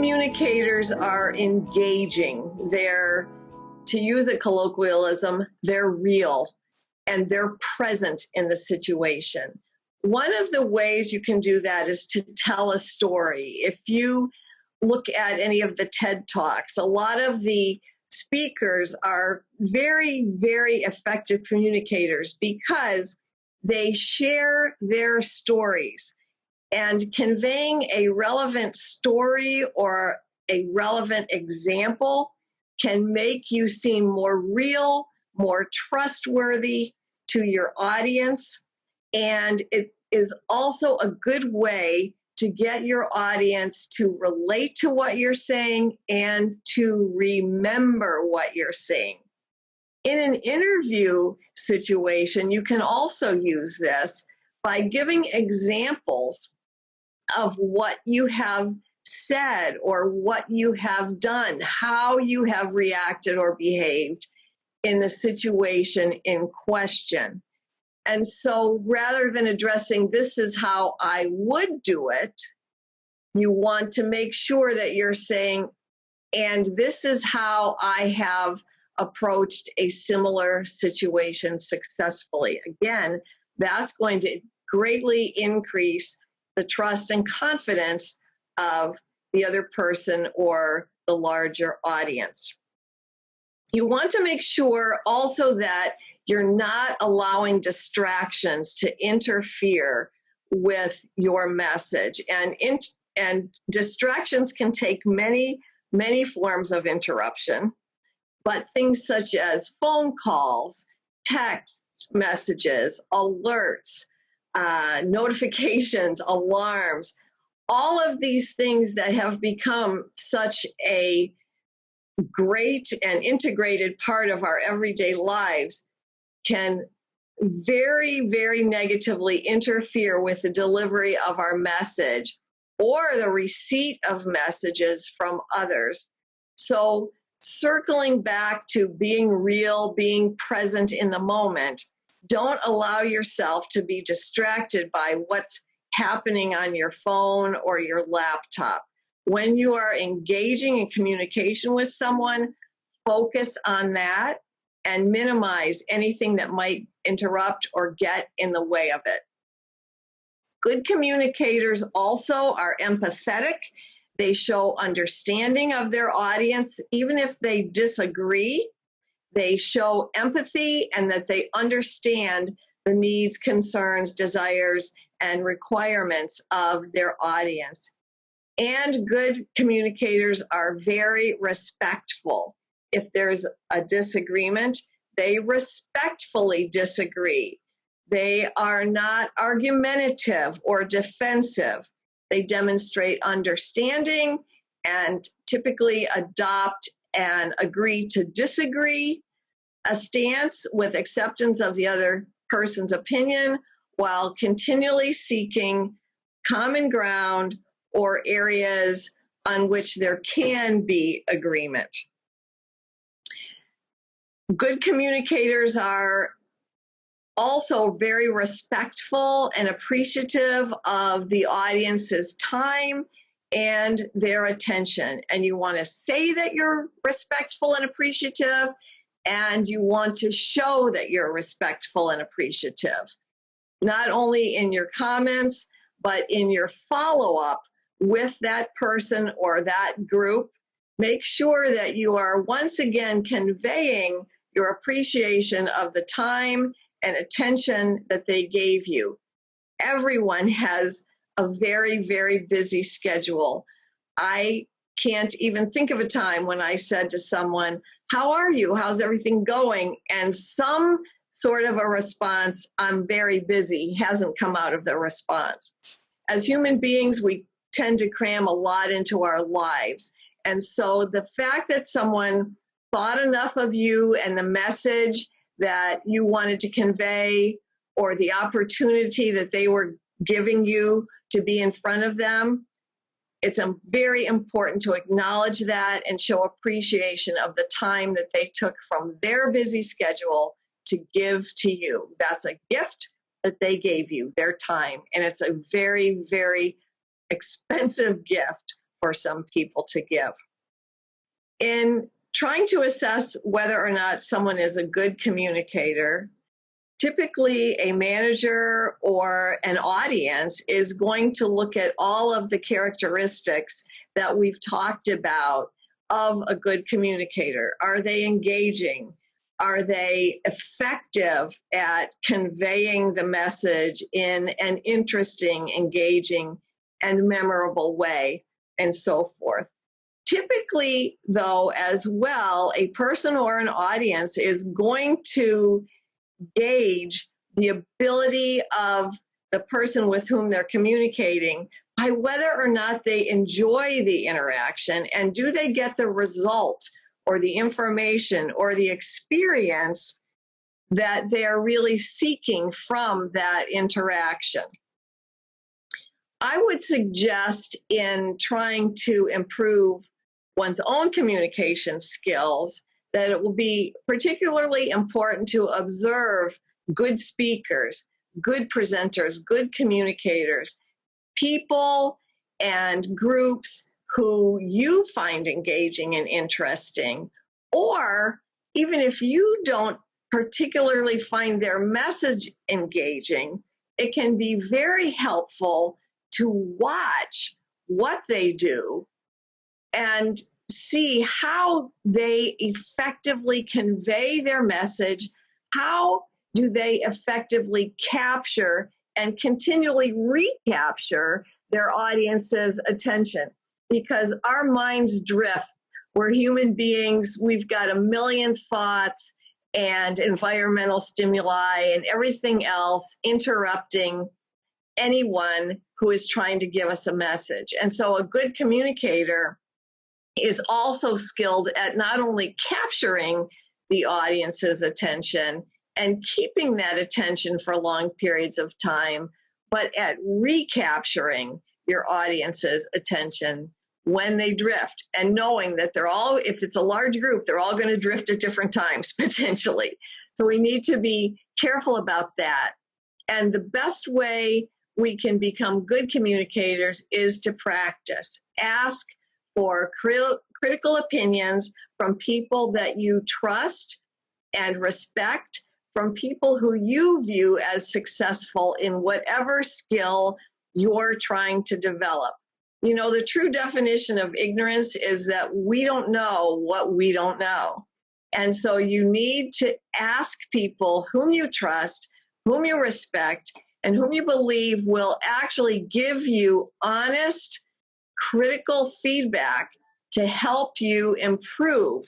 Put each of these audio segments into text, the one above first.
communicators are engaging. They're, to use a colloquialism, they're real and they're present in the situation. One of the ways you can do that is to tell a story. If you look at any of the TED Talks, a lot of the speakers are very, very effective communicators because they share their stories. And conveying a relevant story or a relevant example can make you seem more real, more trustworthy to your audience. And it is also a good way to get your audience to relate to what you're saying and to remember what you're saying. In an interview situation, you can also use this by giving examples of what you have said or what you have done, how you have reacted or behaved in the situation in question. And so rather than addressing this is how I would do it, you want to make sure that you're saying, and this is how I have approached a similar situation successfully. Again, that's going to greatly increase the trust and confidence of the other person or the larger audience. You want to make sure also that you're not allowing distractions to interfere with your message. And distractions can take many, many forms of interruption, but things such as phone calls, text messages, alerts, notifications, alarms, all of these things that have become such a great and integrated part of our everyday lives can very, very negatively interfere with the delivery of our message or the receipt of messages from others. So circling back to being real, being present in the moment, don't allow yourself to be distracted by what's happening on your phone or your laptop. When you are engaging in communication with someone, focus on that and minimize anything that might interrupt or get in the way of it. Good communicators also are empathetic. They show understanding of their audience, even if they disagree. They show empathy and that they understand the needs, concerns, desires, and requirements of their audience. And good communicators are very respectful. If there's a disagreement, they respectfully disagree. They are not argumentative or defensive. They demonstrate understanding and typically adopt and agree to disagree, a stance with acceptance of the other person's opinion while continually seeking common ground or areas on which there can be agreement. Good communicators are also very respectful and appreciative of the audience's time and their attention. And you want to say that you're respectful and appreciative, and you want to show that you're respectful and appreciative, not only in your comments, but in your follow-up with that person or that group. Make sure that you are once again conveying your appreciation of the time and attention that they gave you. Everyone has a very, very busy schedule. I can't even think of a time when I said to someone, "How are you? How's everything going?" And some sort of a response, "I'm very busy," hasn't come out of the response. As human beings, we tend to cram a lot into our lives. And so the fact that someone thought enough of you and the message that you wanted to convey, or the opportunity that they were giving you to be in front of them, it's very important to acknowledge that and show appreciation of the time that they took from their busy schedule to give to you. That's a gift that they gave you, their time. And it's a very, very expensive gift for some people to give. In trying to assess whether or not someone is a good communicator, typically a manager or an audience is going to look at all of the characteristics that we've talked about of a good communicator. Are they engaging? Are they effective at conveying the message in an interesting, engaging, and memorable way, and so forth? Typically, though, as well, a person or an audience is going to gauge the ability of the person with whom they're communicating by whether or not they enjoy the interaction and do they get the result or the information or the experience that they're really seeking from that interaction. I would suggest in trying to improve one's own communication skills that it will be particularly important to observe good speakers, good presenters, good communicators, people and groups who you find engaging and interesting, or even if you don't particularly find their message engaging, it can be very helpful to watch what they do and see how they effectively convey their message, how do they effectively capture and continually recapture their audience's attention. Because our minds drift. We're human beings. We've got a million thoughts and environmental stimuli and everything else interrupting anyone who is trying to give us a message. And so a good communicator is also skilled at not only capturing the audience's attention and keeping that attention for long periods of time, but at recapturing your audience's attention when they drift, and knowing that they're all, if it's a large group, they're all going to drift at different times potentially. So we need to be careful about that. And the best way we can become good communicators is to practice. Ask for critical opinions from people that you trust and respect, from people who you view as successful in whatever skill you're trying to develop. You know, the true definition of ignorance is that we don't know what we don't know. And so you need to ask people whom you trust, whom you respect, and whom you believe will actually give you honest, critical feedback to help you improve.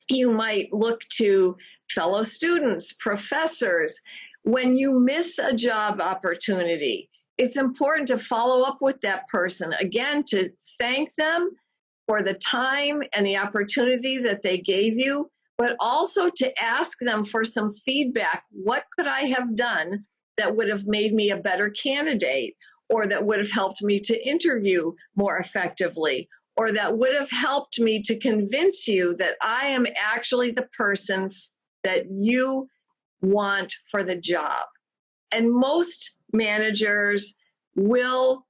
You might look to fellow students, professors. When you miss a job opportunity, it's important to follow up with that person, again, to thank them for the time and the opportunity that they gave you, but also to ask them for some feedback. What could I have done that would have made me a better candidate, or that would have helped me to interview more effectively, or that would have helped me to convince you that I am actually the person that you want for the job? And most managers will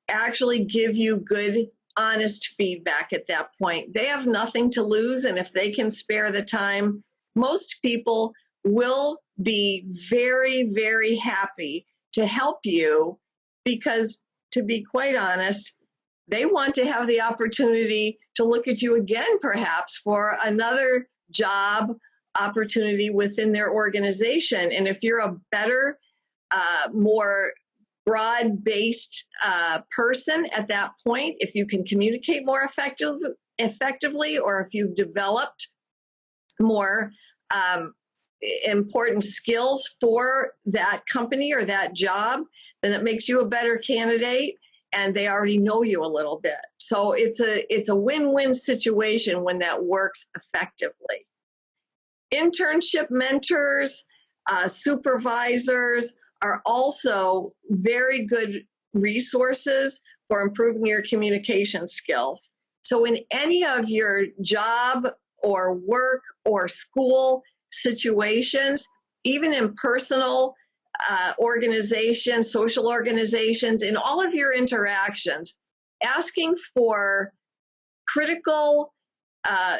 actually give you good, honest feedback at that point. They have nothing to lose, and if they can spare the time, most people will be very, very happy to help you, because, to be quite honest, they want to have the opportunity to look at you again, perhaps, for another job opportunity within their organization. And if you're a better, more broad-based person at that point, if you can communicate more effectively, or if you've developed more important skills for that company or that job, then it makes you a better candidate, and they already know you a little bit. So it's a win-win situation when that works effectively. Internship mentors, supervisors are also very good resources for improving your communication skills. So in any of your job or work or school situations, even in personal organizations, social organizations, in all of your interactions, asking for critical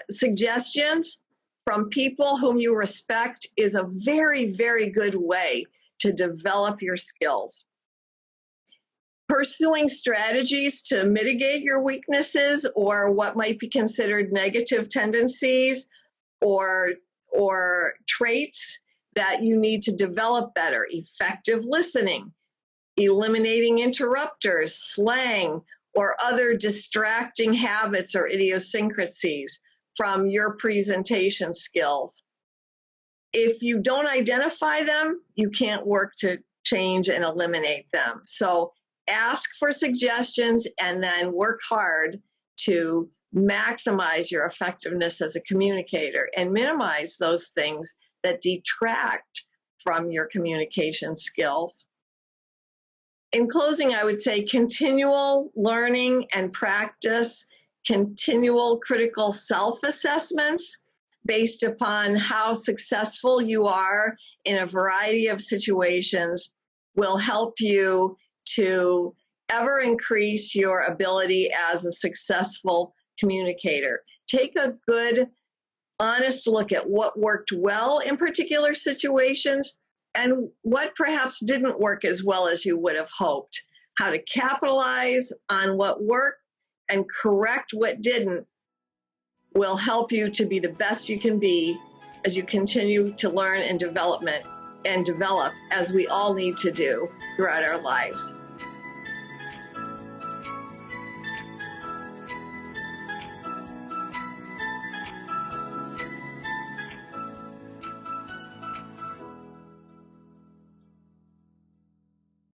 suggestions from people whom you respect is a very, very good way to develop your skills. Pursuing strategies to mitigate your weaknesses or what might be considered negative tendencies or traits that you need to develop better. Effective listening, eliminating interrupters, slang, or other distracting habits or idiosyncrasies from your presentation skills. If you don't identify them, you can't work to change and eliminate them. So ask for suggestions and then work hard to maximize your effectiveness as a communicator and minimize those things that detract from your communication skills. In closing, I would say continual learning and practice, continual critical self-assessments based upon how successful you are in a variety of situations will help you to ever increase your ability as a successful communicator. Take a good, honest look at what worked well in particular situations and what perhaps didn't work as well as you would have hoped. How to capitalize on what worked and correct what didn't will help you to be the best you can be as you continue to learn and develop as we all need to do throughout our lives.